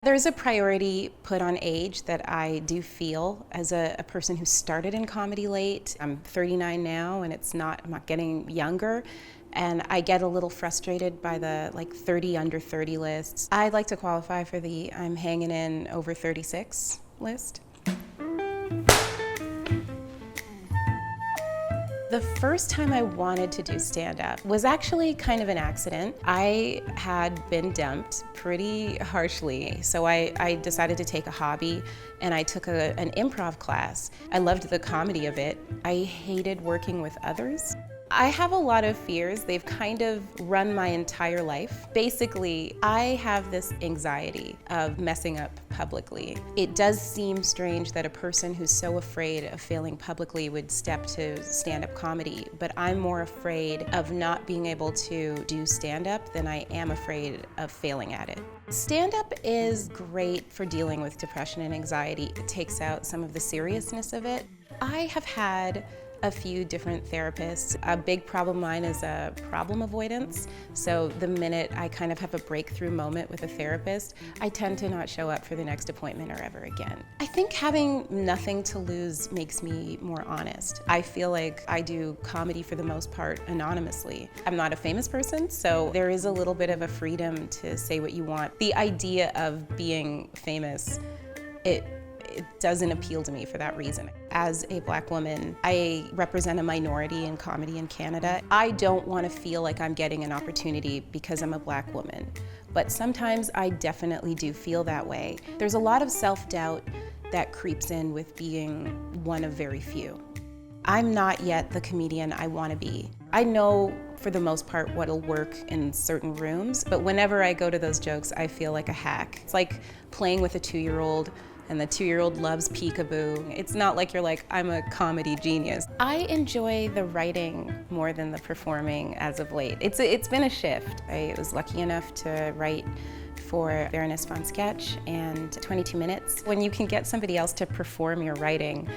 There's a priority put on age that I do feel as a person who started in comedy late. I'm 39 now and I'm not getting younger. And I get a little frustrated by the 30 under 30 lists. I'd like to qualify for the I'm hanging in over 36 list. The first time I wanted to do stand-up was actually kind of an accident. I had been dumped pretty harshly, so I decided to take a hobby and I took an improv class. I loved the comedy of it. I hated working with others. I have a lot of fears. They've kind of run my entire life. Basically, I have this anxiety of messing up publicly. It does seem strange that a person who's so afraid of failing publicly would step to stand-up comedy, but I'm more afraid of not being able to do stand-up than I am afraid of failing at it. Stand-up is great for dealing with depression and anxiety. It takes out some of the seriousness of it. I have had a few different therapists. A big problem of mine is problem avoidance. So the minute I kind of have a breakthrough moment with a therapist, I tend to not show up for the next appointment or ever again. I think having nothing to lose makes me more honest. I feel like I do comedy for the most part anonymously. I'm not a famous person, so there is a little bit of a freedom to say what you want. The idea of being famous, it doesn't appeal to me for that reason. As a Black woman, I represent a minority in comedy in Canada. I don't want to feel like I'm getting an opportunity because I'm a Black woman, but sometimes I definitely do feel that way. There's a lot of self-doubt that creeps in with being one of very few. I'm not yet the comedian I want to be. I know for the most part what'll work in certain rooms, but whenever I go to those jokes, I feel like a hack. It's like playing with a 2-year-old and the 2-year-old loves peekaboo. It's not like you're like, I'm a comedy genius. I enjoy the writing more than the performing as of late. It's been a shift. I was lucky enough to write for Baroness von Sketch and 22 Minutes. When you can get somebody else to perform your writing,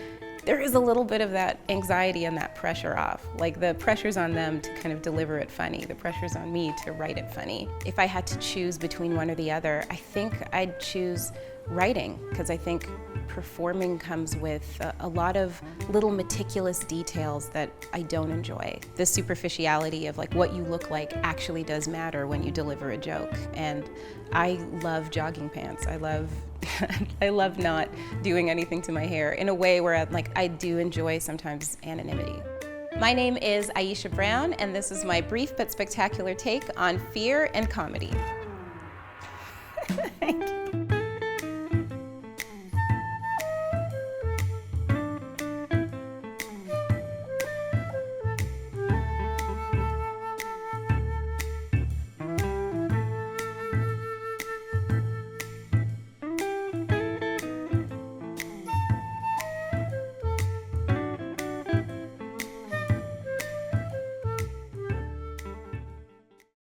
there is a little bit of that anxiety and that pressure off. Like the pressure's on them to kind of deliver it funny. The pressure's on me to write it funny. If I had to choose between one or the other, I think I'd choose writing, because I think performing comes with a lot of little meticulous details that I don't enjoy. The superficiality of what you look like actually does matter when you deliver a joke. And I love jogging pants. I love not doing anything to my hair in a way where I do enjoy sometimes anonymity. My name is Aisha Brown, and this is my brief but spectacular take on fear and comedy. Thank you.